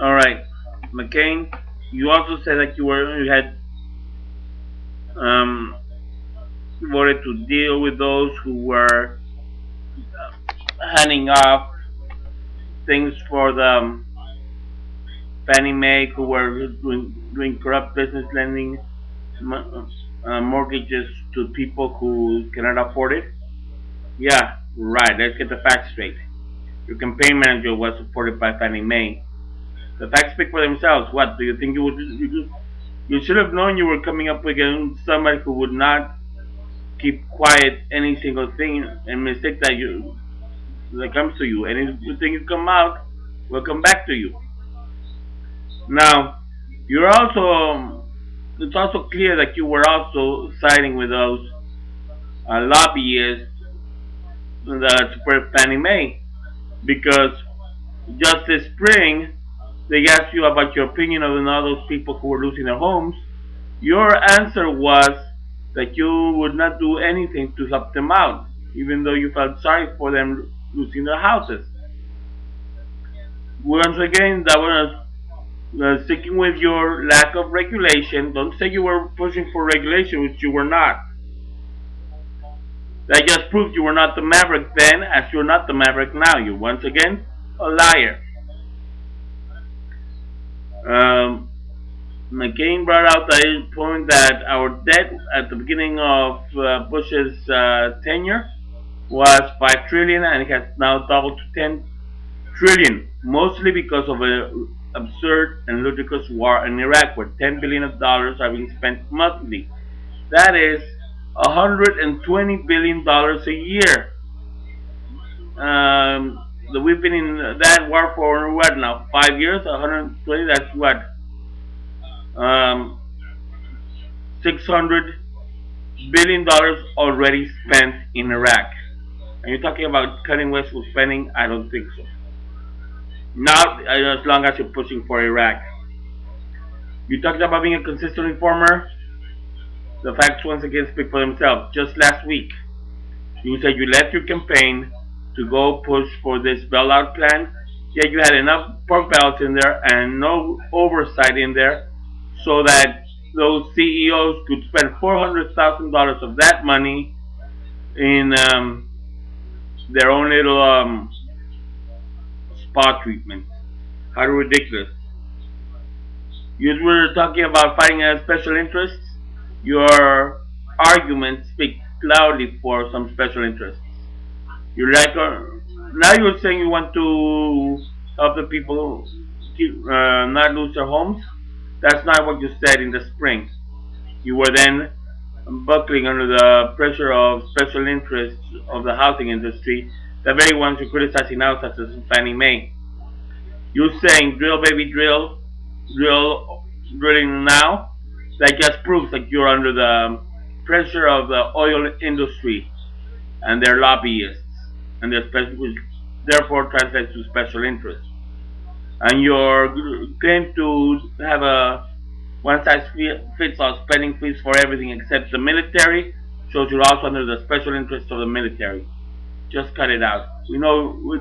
All right, McCain. You also said that you had um, wanted to deal with those who were handing off things for the Fannie Mae, who were doing corrupt business lending mortgages to people who cannot afford it. Yeah, right. Let's get the facts straight. Your campaign manager was supported by Fannie Mae. The facts speak for themselves. What do you think you should have known you were coming up against somebody who would not keep quiet any single thing and mistake that comes to you. Anything you come out will come back to you. Now, you're also it's also clear that you were also siding with those lobbyists that support Fannie Mae because just this spring they asked you about your opinion on all those people who were losing their homes. Your answer was that you would not do anything to help them out, even though you felt sorry for them losing their houses. Once again, that was sticking with your lack of regulation. Don't say you were pushing for regulation, which you were not. That just proves you were not the maverick then, as you're not the maverick now. You're once again a liar. Um, McCain brought out the point that our debt at the beginning of Bush's tenure was 5 trillion, and it has now doubled to 10 trillion, mostly because of an absurd and ludicrous war in Iraq, where $10 billion are being spent monthly. That is $120 billion a year. We've been in that war for what now? 5 years. 120. That's what? Um, $600 billion already spent in Iraq. And you're talking about cutting wasteful spending? I don't think so. Not as long as you're pushing for Iraq. You talked about being a consistent reformer. The facts once again speak for themselves. Just last week, you said you left your campaign to go push for this bailout plan, yet you had enough pork belts in there and no oversight in there so that those CEOs could spend $400,000 of that money in their own little spa treatment. How ridiculous. You were talking about fighting special interests. Your arguments speak loudly for some special interests. You like now you're saying you want to help the people not lose their homes. That's not what you said in the spring. You were then buckling under the pressure of special interests of the housing industry, the very ones you're criticizing now, such as Fannie Mae. You're saying drill, baby, drill, drilling now. That just proves that you're under the pressure of the oil industry and their lobbyists, and their special, which therefore translates to special interests. And your claim to have a one size fits all spending freeze for everything except the military shows you're also under the special interests of the military. Just cut it out. We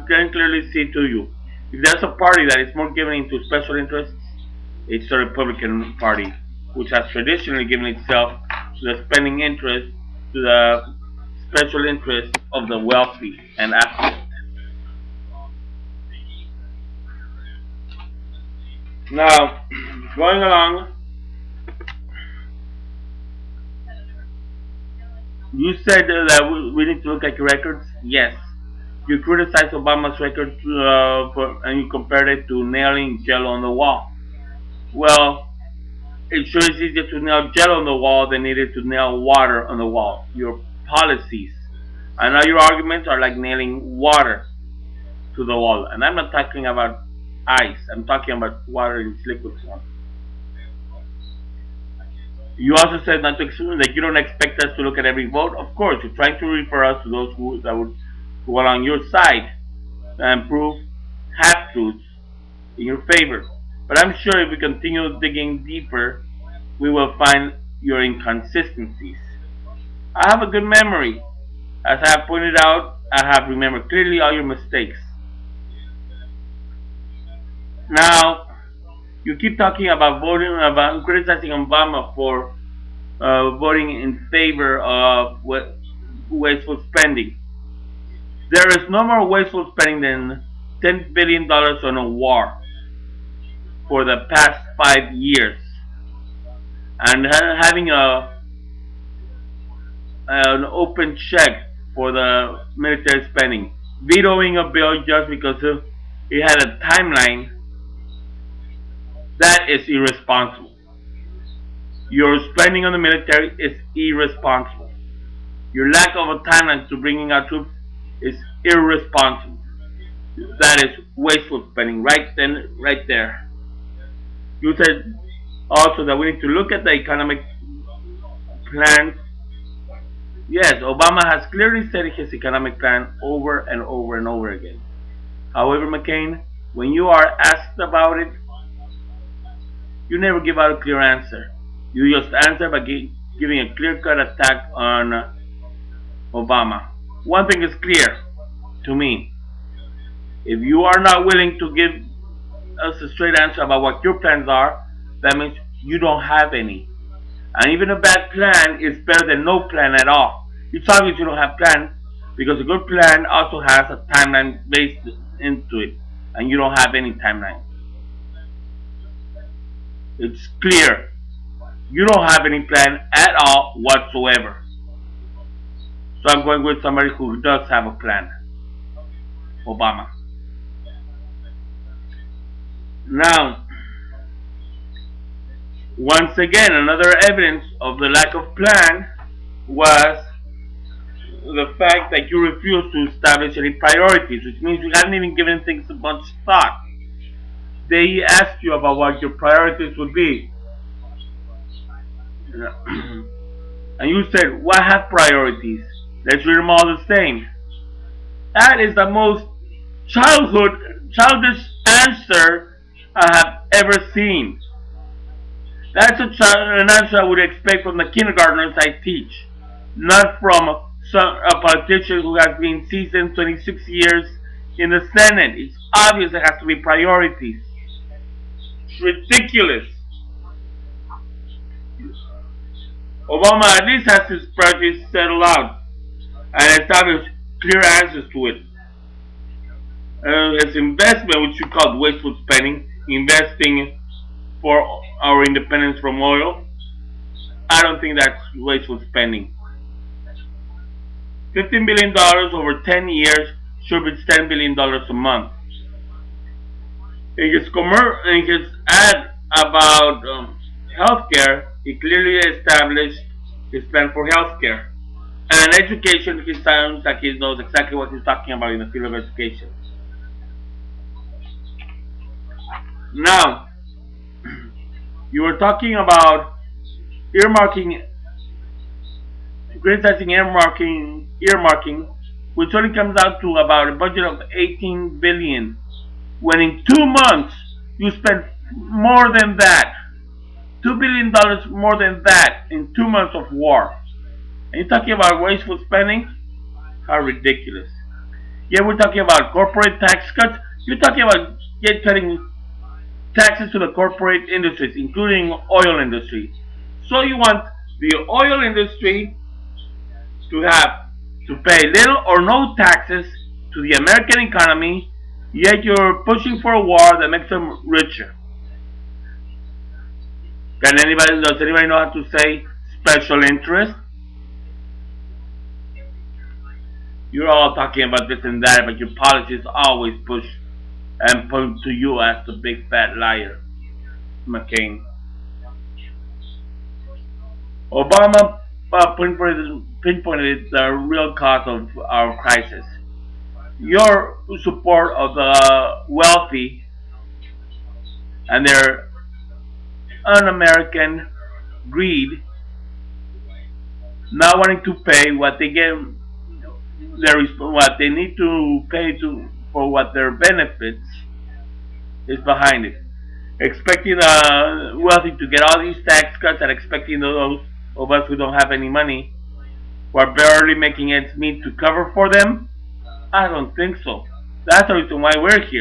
can clearly see to you. If there's a party that is more given into special interests, it's the Republican Party, which has traditionally given itself to the spending interest, to the special interests of the wealthy and affluent. Now, going along, you said that we need to look at your records. Yes. You criticized Obama's record and you compared it to nailing jello on the wall. Well, it sure is easier to nail jello on the wall than it is to nail water on the wall. Your policies. And now your arguments are like nailing water to the wall. And I'm not talking about ice. I'm talking about water in its liquid form. You also said not to assume that you don't expect us to look at every vote. Of course, you're trying to refer us to those who are on your side and prove half truths in your favor. But I'm sure if we continue digging deeper, we will find your inconsistencies. I have a good memory. As I have pointed out, I have remembered clearly all your mistakes. Now, You keep talking about voting, about criticizing Obama for voting in favor of wasteful spending. There is no more wasteful spending than $10 billion on a war for the past 5 years, and having an open check for the military spending, vetoing a bill just because it had a timeline. That is irresponsible. Your spending on the military is irresponsible. Your lack of a timeline to bringing our troops is irresponsible. That is wasteful spending right then, right there. You said also that we need to look at the economic plan. Yes, Obama has clearly said his economic plan over and over and over again. However, McCain, when you are asked about it, you never give out a clear answer. You just answer by giving a clear-cut attack on Obama. One thing is clear to me. If you are not willing to give us a straight answer about what your plans are, that means you don't have any. And even a bad plan is better than no plan at all. It's obvious you don't have plan because a good plan also has a timeline based into it, and you don't have any timeline. It's clear. You don't have any plan at all whatsoever. So I'm going with somebody who does have a plan. Obama. Now, once again, another evidence of the lack of plan was the fact that you refused to establish any priorities, which means you hadn't even given things much thought. They asked you about what your priorities would be. And you said, "What have priorities? Let's read them all the same." That is the most childish answer I have ever seen. That's an answer I would expect from the kindergartners I teach, not from a politician who has been seasoned 26 years in the Senate. It's obvious there has to be priorities. It's ridiculous. Obama at least has his priorities settled out and established clear answers to it. His investment, which you call wasteful spending, investing for our independence from oil, I don't think that's wasteful spending. $15 billion over 10 years should be $10 billion a month. In his ad about healthcare, he clearly established his plan for healthcare. And education, he sounds like he knows exactly what he's talking about in the field of education. Now, you were talking about earmarking, criticizing earmarking, which only comes out to about a budget of 18 billion, when in 2 months you spent more than that, $2 billion more than that in 2 months of war. And you're talking about wasteful spending? How ridiculous! Yeah, we're talking about corporate tax cuts. You're talking about cutting taxes to the corporate industries, including oil industry. So you want the oil industry to have to pay little or no taxes to the American economy, yet you're pushing for a war that makes them richer. Does anybody know how to say special interest? You're all talking about this and that, but your policies always push and point to you as the big fat liar, McCain. Obama pinpointed the real cause of our crisis. Your support of the wealthy and their un-American greed, not wanting to pay what they get, what they need to pay for what their benefits is behind it. Expecting the wealthy to get all these tax cuts and expecting those of us who don't have any money, who are barely making ends meet, to cover for them? I don't think so. That's the reason why we're here.